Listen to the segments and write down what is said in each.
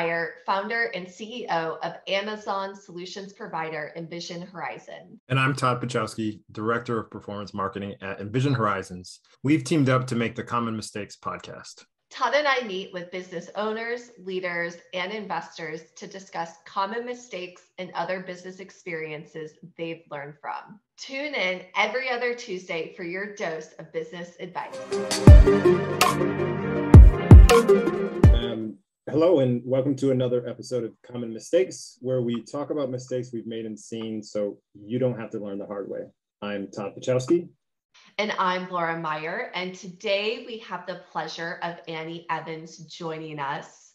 Meyer, founder and CEO of Amazon solutions provider myHorizons. And I'm Todd Pachowski, Director of Performance Marketing at myHorizons. We've teamed up to make the Common Mistakes podcast. Todd and I meet with business owners, leaders, and investors to discuss common mistakes and other business experiences they've learned from. Tune in every other Tuesday for your dose of business advice. Hello, and welcome to another episode of Common Mistakes, where we talk about mistakes we've made and seen so you don't have to learn the hard way. I'm Todd Pachowski. And I'm Laura Meyer, and today we have the pleasure of Annie Evans joining us.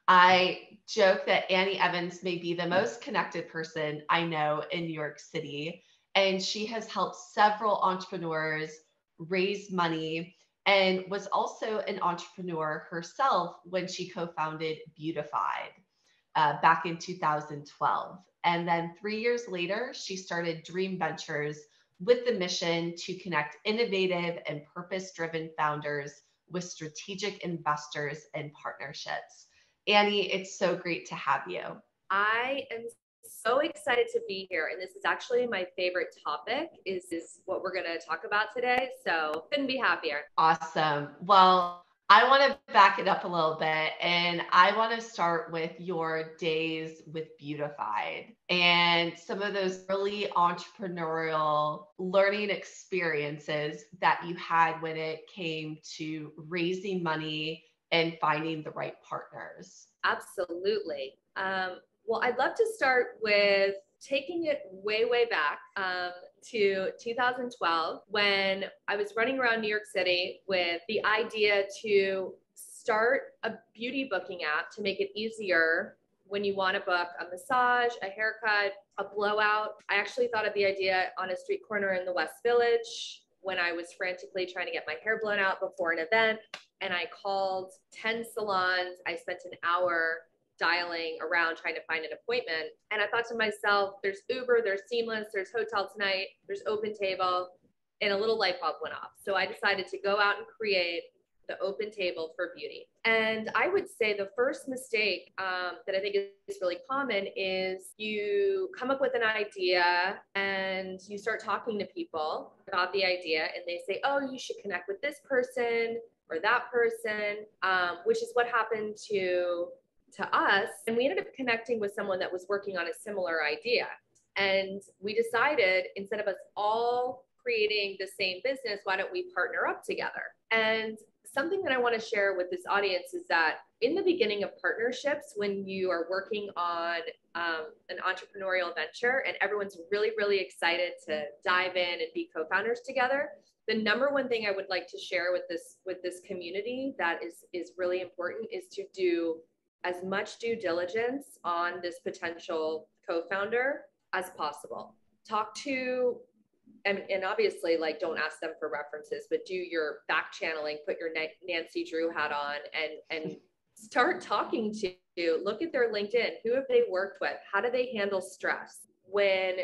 I joke that Annie Evans may be the most connected person I know in New York City, and she has helped several entrepreneurs raise money and was also an entrepreneur herself when she co-founded Beautified back in 2012. And then 3 years later, she started Dream Ventures with the mission to connect innovative and purpose-driven founders with strategic investors and partnerships. Annie, it's so great to have you. I am so excited to be here. And this is actually my favorite topic is what we're going to talk about today. So couldn't be happier. Awesome. Well, I want to back it up a little bit, and I want to start with your days with Beautified and some of those early entrepreneurial learning experiences that you had when it came to raising money and finding the right partners. Absolutely. Well, I'd love to start with taking it way back to 2012 when I was running around New York City with the idea to start a beauty booking app to make it easier when you want to book a massage, a haircut, a blowout. I actually thought of the idea on a street corner in the West Village when I was frantically trying to get my hair blown out before an event, and I called 10 salons. I spent an hour dialing around trying to find an appointment. And I thought to myself, there's Uber, there's Seamless, there's Hotel Tonight, there's Open Table, and a little light bulb went off. So I decided to go out and create the Open Table for beauty. And I would say the first mistake that I think is really common is you come up with an idea and you start talking to people about the idea and they say, oh, you should connect with this person or that person, which is what happened to us. And we ended up connecting with someone that was working on a similar idea. And we decided, instead of us all creating the same business, why don't we partner up together? And something that I want to share with this audience is that in the beginning of partnerships, when you are working on an entrepreneurial venture and everyone's really excited to dive in and be co-founders together, the number one thing I would like to share with this community that is really important is to do as much due diligence on this potential co-founder as possible. Talk to, and obviously, like, don't ask them for references, but do your back channeling, put your Nancy Drew hat on and start talking to, look at their LinkedIn. Who have they worked with? How do they handle stress? When,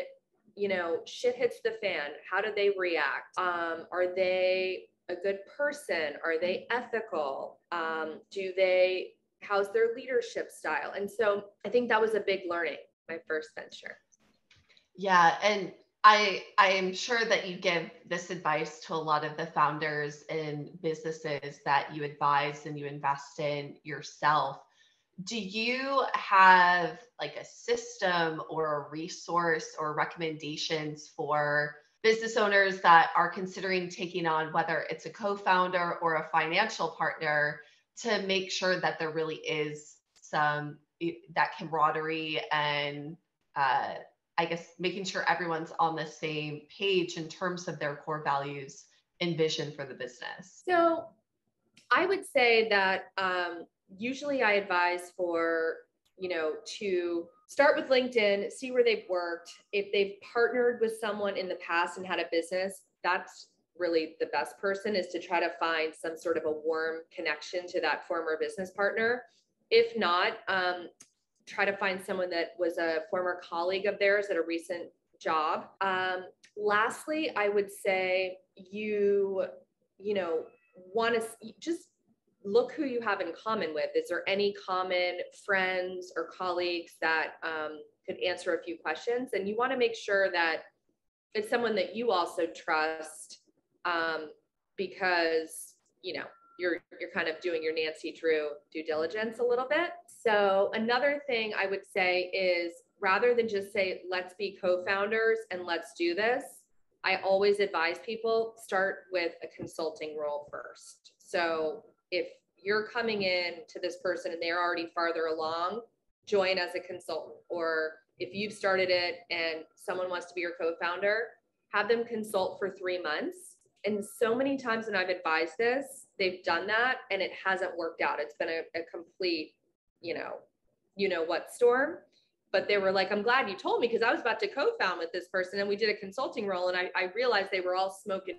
shit hits the fan, how do they react? Are they a good person? Are they ethical? How's their leadership style? And so I think that was a big learning, my first venture. Yeah. And I am sure that you give this advice to a lot of the founders and businesses that you advise and you invest in yourself. Do you have like a system or a resource or recommendations for business owners that are considering taking on, whether it's a co-founder or a financial partner, to make sure that there really is some that camaraderie and I guess making sure everyone's on the same page in terms of their core values and vision for the business? So I would say that usually I advise for, to start with LinkedIn, see where they've worked. If they've partnered with someone in the past and had a business, that's really the best person, is to try to find some sort of a warm connection to that former business partner. If not, try to find someone that was a former colleague of theirs at a recent job. Lastly, I would say you want to just look who you have in common with. Is there any common friends or colleagues that could answer a few questions? And you want to make sure that it's someone that you also trust, because, you know, you're kind of doing your Nancy Drew due diligence a little bit. So another thing I would say is, rather than just say, let's be co-founders and let's do this, I always advise people start with a consulting role first. So if you're coming in to this person and they're already farther along, join as a consultant. Or if you've started it and someone wants to be your co-founder, have them consult for 3 months. And so many times when I've advised this, they've done that and it hasn't worked out. It's been a complete, you know what storm. But they were like, I'm glad you told me, because I was about to co-found with this person and we did a consulting role. And I realized they were all smoke and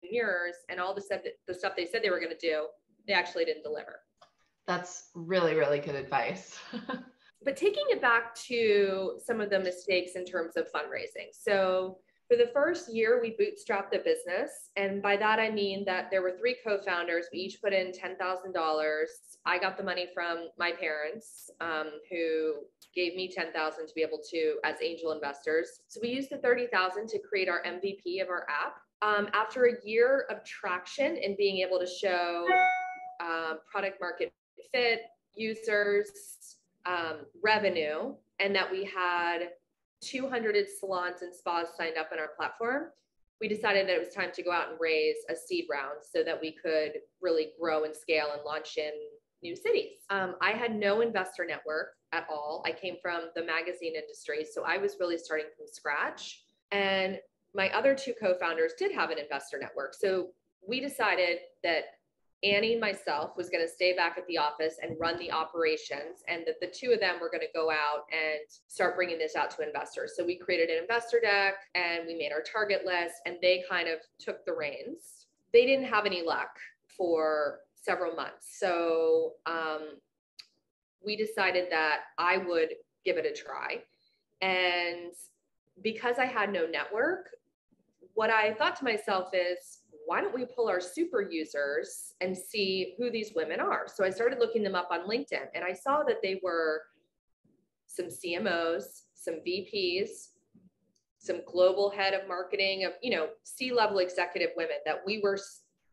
mirrors, and all the stuff they said they were going to do, they actually didn't deliver. That's really, really good advice. But taking it back to some of the mistakes in terms of fundraising. So for the first year, we bootstrapped the business. And by that, I mean that there were 3 co-founders. We each put in $10,000. I got the money from my parents, who gave me $10,000 to be able to, as angel investors. So we used the $30,000 to create our MVP of our app. After a year of traction and being able to show product market fit, users, revenue, and that we had 200 salons and spas signed up on our platform, we decided that it was time to go out and raise a seed round so that we could really grow and scale and launch in new cities. I had no investor network at all. I came from the magazine industry, so I was really starting from scratch. And my other 2 co-founders did have an investor network. So we decided that Annie and myself was going to stay back at the office and run the operations, and that the 2 of them were going to go out and start bringing this out to investors. So we created an investor deck and we made our target list, and they kind of took the reins. They didn't have any luck for several months. So we decided that I would give it a try. And because I had no network, what I thought to myself is, why don't we pull our super users and see who these women are? So I started looking them up on LinkedIn, and I saw that they were some CMOs, some VPs, some global head of marketing, of, you know, C-level executive women that we were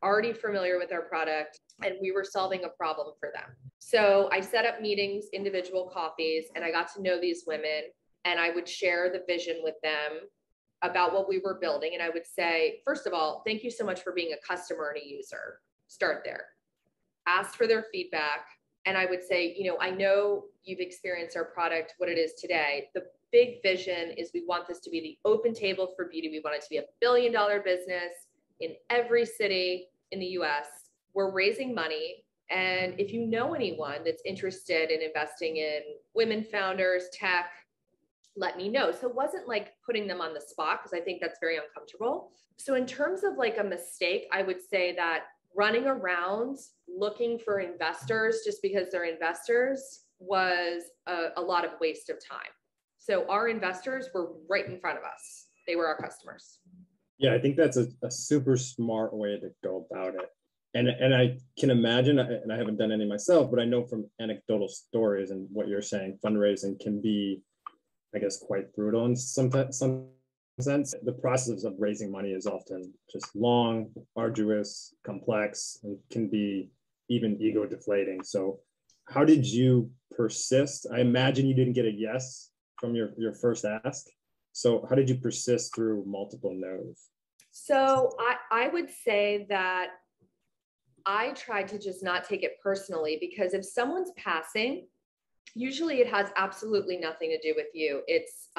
already familiar with our product and we were solving a problem for them. So I set up meetings, individual coffees, and I got to know these women, and I would share the vision with them about what we were building. And I would say, first of all, thank you so much for being a customer and a user. Start there. Ask for their feedback. And I would say, you know, I know you've experienced our product, what it is today. The big vision is we want this to be the open table for beauty. We want it to be $1 billion business in every city in the US. We're raising money. And if you know anyone that's interested in investing in women founders, tech, let me know. So it wasn't like putting them on the spot, because I think that's very uncomfortable. So in terms of like a mistake, I would say that running around looking for investors just because they're investors was a lot of waste of time. So our investors were right in front of us. They were our customers. Yeah, I think that's a super smart way to go about it. And I can imagine, and I haven't done any myself, but I know from anecdotal stories and what you're saying, fundraising can be, I guess, quite brutal in some sense. The process of raising money is often just long, arduous, complex, and can be even ego deflating. So how did you persist? I imagine you didn't get a yes from your first ask. So how did you persist through multiple no's? So I would say that I tried to just not take it personally, because if someone's passing, usually it has absolutely nothing to do with you. It's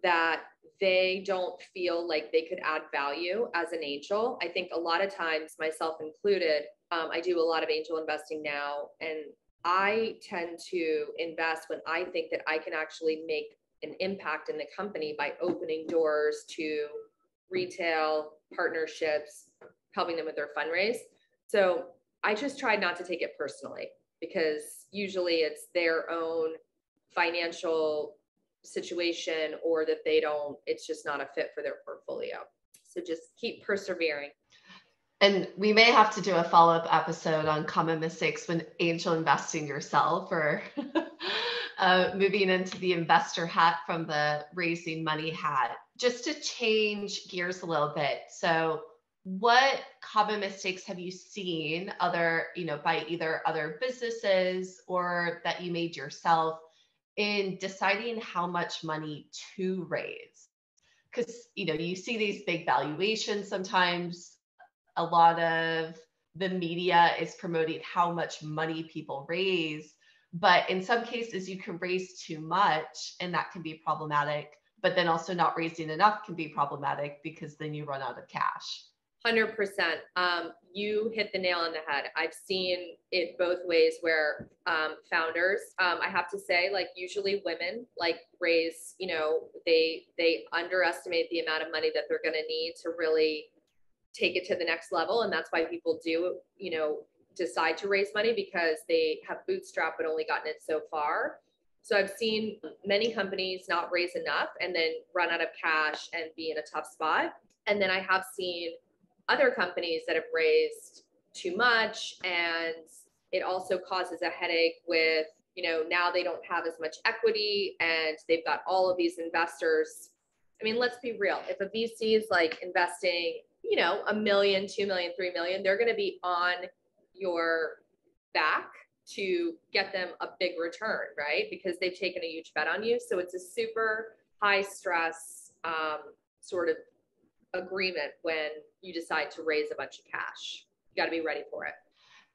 that they don't feel like they could add value as an angel. I think a lot of times, myself included, I do a lot of angel investing now, and I tend to invest when I think that I can actually make an impact in the company by opening doors to retail partnerships, helping them with their fundraise. So I just tried not to take it personally, because usually it's their own financial situation, or that it's just not a fit for their portfolio. So just keep persevering. And we may have to do a follow-up episode on common mistakes when angel investing yourself, or moving into the investor hat from the raising money hat. Just to change gears a little bit. So what common mistakes have you seen by either other businesses or that you made yourself in deciding how much money to raise? Because, you see these big valuations sometimes. A lot of the media is promoting how much money people raise, but in some cases you can raise too much and that can be problematic, but then also not raising enough can be problematic because then you run out of cash. 100%. You hit the nail on the head. I've seen it both ways where founders, I have to say, like usually women raise, they underestimate the amount of money that they're going to need to really take it to the next level. And that's why people do, decide to raise money, because they have bootstrapped but only gotten it so far. So I've seen many companies not raise enough and then run out of cash and be in a tough spot. And then I have seen other companies that have raised too much, and it also causes a headache with, now they don't have as much equity and they've got all of these investors. I mean, let's be real. If a VC is investing, $1 million, $2 million, $3 million, they're going to be on your back to get them a big return, right? Because they've taken a huge bet on you. So it's a super high stress sort of agreement when you decide to raise a bunch of cash. You got to be ready for it.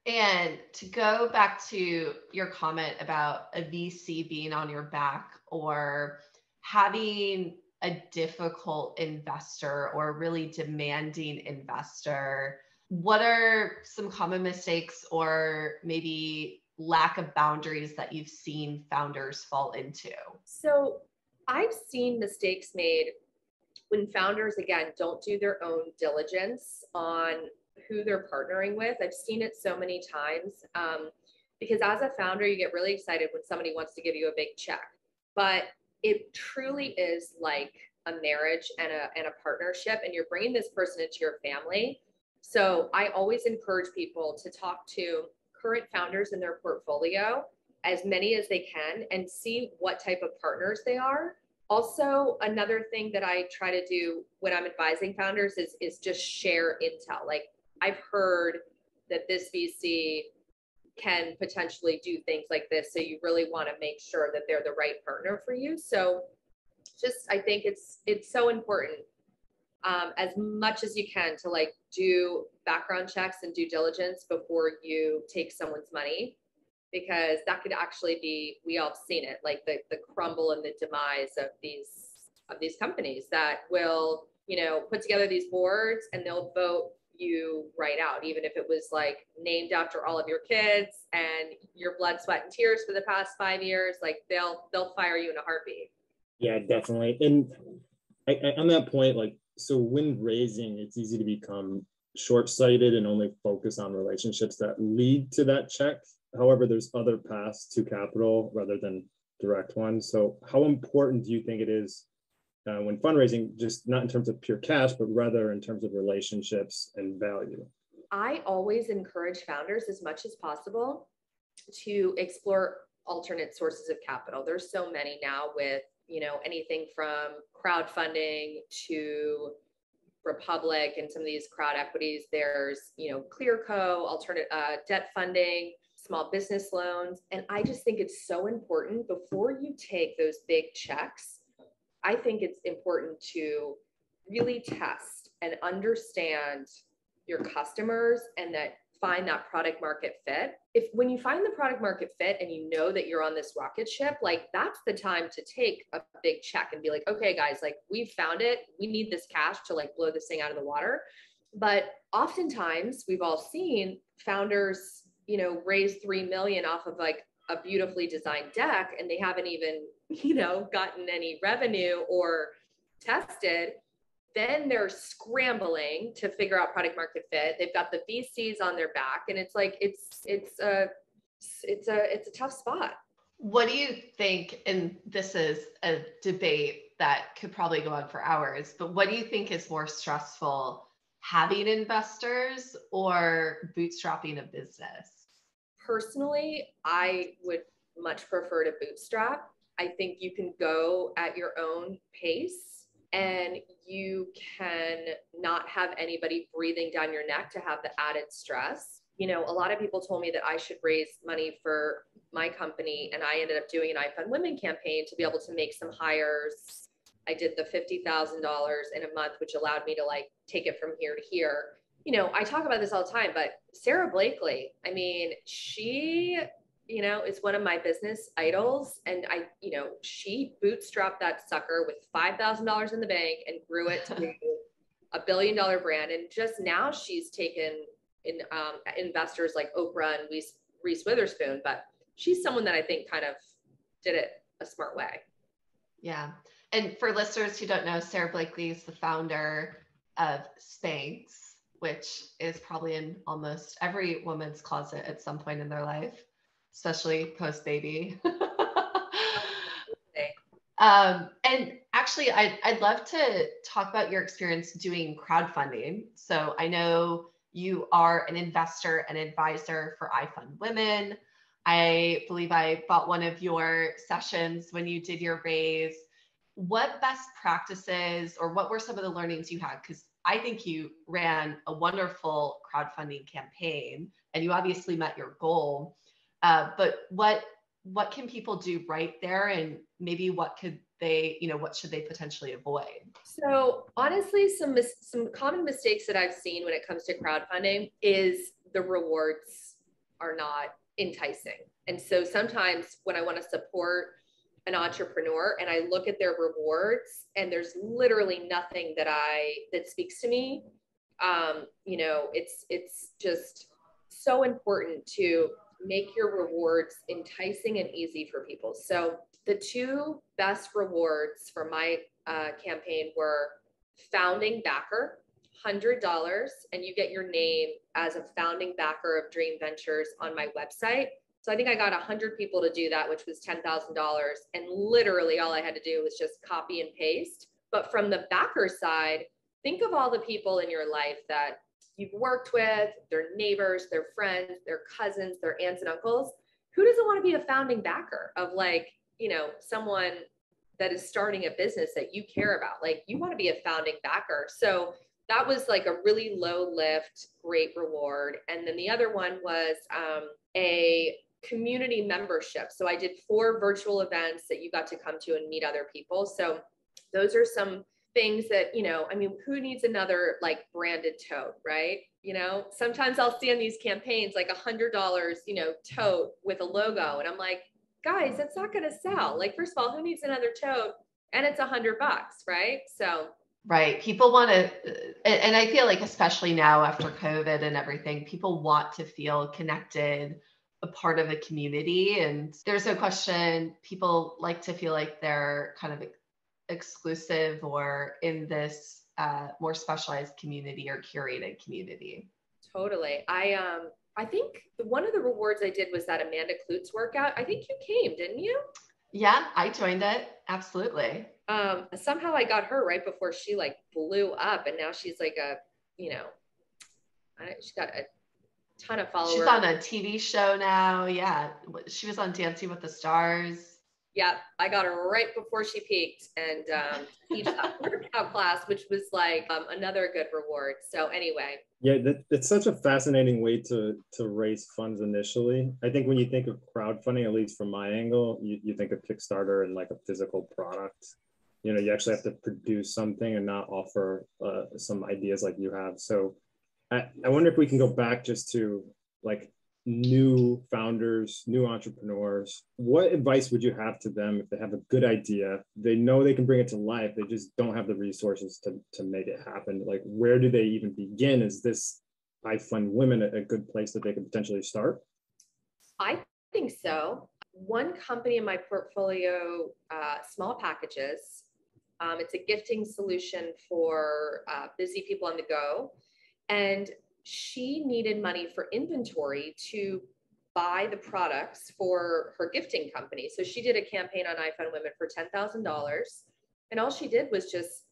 And to go back to your comment about a VC being on your back or having a difficult investor or a really demanding investor, what are some common mistakes or maybe lack of boundaries that you've seen founders fall into? So I've seen mistakes made when founders, again, don't do their own diligence on who they're partnering with. I've seen it so many times because as a founder, you get really excited when somebody wants to give you a big check, but it truly is like a marriage and a partnership, and you're bringing this person into your family. So I always encourage people to talk to current founders in their portfolio, as many as they can, and see what type of partners they are. Also, another thing that I try to do when I'm advising founders is just share intel. Like, I've heard that this VC can potentially do things like this. So you really want to make sure that they're the right partner for you. So I think it's so important as much as you can to do background checks and due diligence before you take someone's money, because that could actually be, we all have seen it, like the crumble and the demise of these companies that will, put together these boards and they'll vote you right out, even if it was named after all of your kids and your blood, sweat, and tears for the past 5 years. They'll fire you in a heartbeat. Yeah, definitely. And on that point, so when raising, it's easy to become short-sighted and only focus on relationships that lead to that check. However, there's other paths to capital rather than direct ones. So how important do you think it is when fundraising, just not in terms of pure cash, but rather in terms of relationships and value? I always encourage founders as much as possible to explore alternate sources of capital. There's so many now with, anything from crowdfunding to Republic and some of these crowd equities. There's, ClearCo, alternate debt funding, small business loans. And I just think it's so important before you take those big checks. I think it's important to really test and understand your customers and find that product market fit. When you find the product market fit and you know that you're on this rocket ship, that's the time to take a big check and be like, okay, guys, we've found it. We need this cash to blow this thing out of the water. But oftentimes we've all seen founders, raise 3 million off of a beautifully designed deck, and they haven't even, gotten any revenue or tested. Then they're scrambling to figure out product market fit. They've got the VCs on their back, and it's a tough spot. What do you think? And this is a debate that could probably go on for hours, but what do you think is more stressful, having investors or bootstrapping a business? Personally, I would much prefer to bootstrap. I think you can go at your own pace and you can not have anybody breathing down your neck to have the added stress. You know, a lot of people told me that I should raise money for my company, and I ended up doing an iFund Women campaign to be able to make some hires. I did the $50,000 in a month, which allowed me to like take it from here to here. You know, I talk about this all the time, but Sarah Blakely, I mean, she, you know, is one of my business idols. And she bootstrapped that sucker with $5,000 in the bank and grew it to $1 billion brand. And just now she's taken in investors like Oprah and Reese Witherspoon, but she's someone that I think kind of did it a smart way. Yeah. And for listeners who don't know, Sarah Blakely is the founder of Spanx, which is probably in almost every woman's closet at some point in their life, especially post-baby. And actually, I'd love to talk about your experience doing crowdfunding. So I know you are an investor and advisor for iFund Women. I believe I bought one of your sessions when you did your raise. What best practices or what were some of the learnings you had? Because I think you ran a wonderful crowdfunding campaign and you obviously met your goal. But what can people do right there, and maybe what should they potentially avoid? So honestly, some common mistakes that I've seen when it comes to crowdfunding is the rewards are not enticing. And so sometimes when I want to support an entrepreneur and I look at their rewards and there's literally nothing that speaks to me, it's just so important to make your rewards enticing and easy for people. So the two best rewards for my campaign were founding backer, $100, and you get your name as a founding backer of Dream Ventures on my website. So I think I got 100 people to do that, which was $10,000. And literally all I had to do was just copy and paste. But from the backer side, think of all the people in your life that you've worked with, their neighbors, their friends, their cousins, their aunts and uncles. Who doesn't want to be a founding backer of someone that is starting a business that you care about? Like, you want to be a founding backer. So that was like a really low lift, great reward. And then the other one was a community membership. So I did 4 virtual events that you got to come to and meet other people. So those are some things that, who needs another like branded tote, right? Sometimes I'll see on these campaigns like $100, tote with a logo. And I'm like, guys, that's not going to sell. Like, first of all, who needs another tote? And it's $100, right? So. Right. People want to, and I feel like especially now after COVID and everything, people want to feel connected, a part of a community. And there's no question, people like to feel like they're kind of exclusive or in this more specialized community or curated community. Totally. I think one of the rewards I did was that Amanda Klutz workout. I think you came, didn't you? Yeah, I joined it. Absolutely. Somehow I got her right before she like blew up, and now she's like she's got a ton of followers. She's on a TV show now. Yeah. She was on Dancing with the Stars. Yeah, I got her right before she peaked and teach that workout class, which was like another good reward. So anyway. Yeah, it's such a fascinating way to raise funds initially. I think when you think of crowdfunding, at least from my angle, you think of Kickstarter and like a physical product. You actually have to produce something and not offer some ideas like you have. So I wonder if we can go back just to like new founders, new entrepreneurs. What advice would you have to them if they have a good idea? They know they can bring it to life. They just don't have the resources to make it happen. Like, where do they even begin? Is this iFund Women a good place that they could potentially start? I think so. One company in my portfolio, Small Packages, it's a gifting solution for busy people on the go. And she needed money for inventory to buy the products for her gifting company. So she did a campaign on iFund Women for $10,000. And all she did was just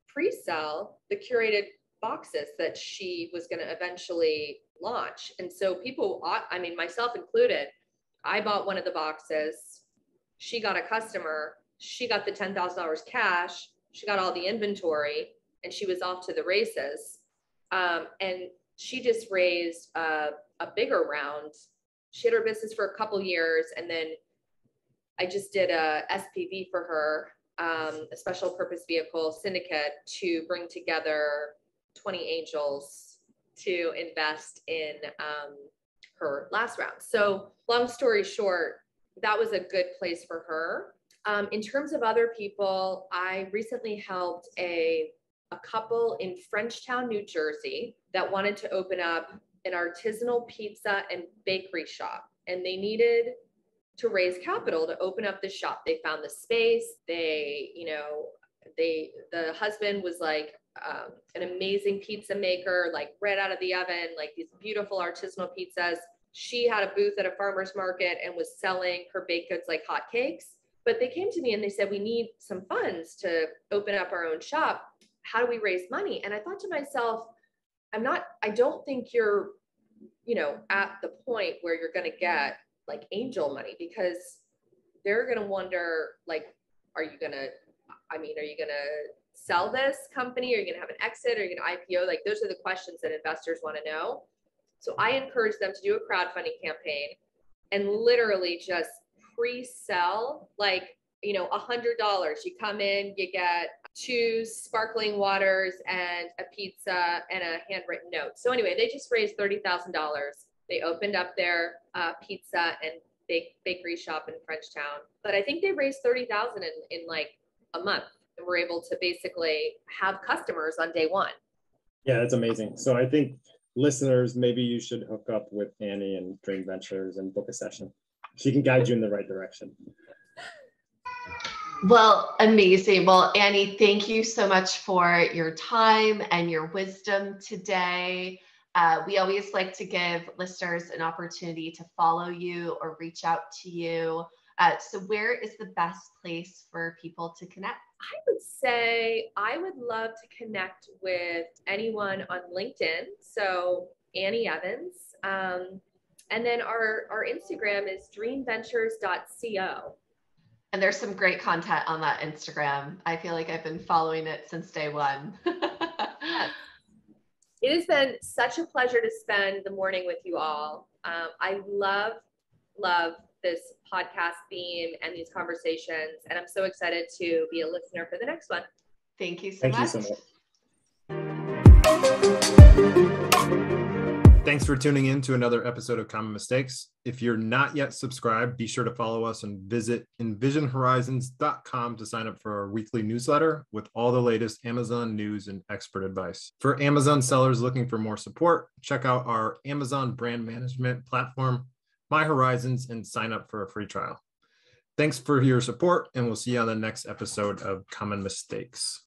pre-sell the curated boxes that she was going to eventually launch. And so people, I mean, myself included, I bought one of the boxes. She got a customer. She got the $10,000 cash. She got all the inventory, and she was off to the races. And she just raised a bigger round. She had her business for a couple years, and then I just did a SPV for her, a special purpose vehicle syndicate, to bring together 20 angels to invest in her last round. So long story short, that was a good place for her. In terms of other people, I recently helped a couple in Frenchtown, New Jersey, that wanted to open up an artisanal pizza and bakery shop, and they needed to raise capital to open up the shop. They found the space. The husband was like an amazing pizza maker, like right out of the oven, like these beautiful artisanal pizzas. She had a booth at a farmer's market and was selling her baked goods like hotcakes. But they came to me and they said, we need some funds to open up our own shop. How do we raise money? And I thought to myself, I don't think you're, at the point where you're going to get like angel money, because they're going to wonder, like, are you going to sell this company? Are you going to have an exit? Are you going to IPO? Like, those are the questions that investors want to know. So I encourage them to do a crowdfunding campaign and literally just pre-sell, like, $100. You come in, you get 2 sparkling waters and a pizza and a handwritten note. So anyway, they just raised $30,000. They opened up their pizza and bakery shop in Frenchtown. But I think they raised $30,000 in like a month, and were able to basically have customers on day one. Yeah, that's amazing. So I think listeners, maybe you should hook up with Annie and Dream Ventures and book a session. She can guide you in the right direction. Well, amazing. Well, Annie, thank you so much for your time and your wisdom today. We always like to give listeners an opportunity to follow you or reach out to you. So where is the best place for people to connect? I would say I would love to connect with anyone on LinkedIn. So Annie Evans. And then our Instagram is dreamventures.co. And there's some great content on that Instagram. I feel like I've been following it since day one. Yes. It has been such a pleasure to spend the morning with you all. I love this podcast theme and these conversations, and I'm so excited to be a listener for the next one. Thank you so Thank much. you so much. Thanks for tuning in to another episode of Common Mistakes. If you're not yet subscribed, be sure to follow us and visit envisionhorizons.com to sign up for our weekly newsletter with all the latest Amazon news and expert advice. For Amazon sellers looking for more support, check out our Amazon brand management platform, myHorizons, and sign up for a free trial. Thanks for your support, and we'll see you on the next episode of Common Mistakes.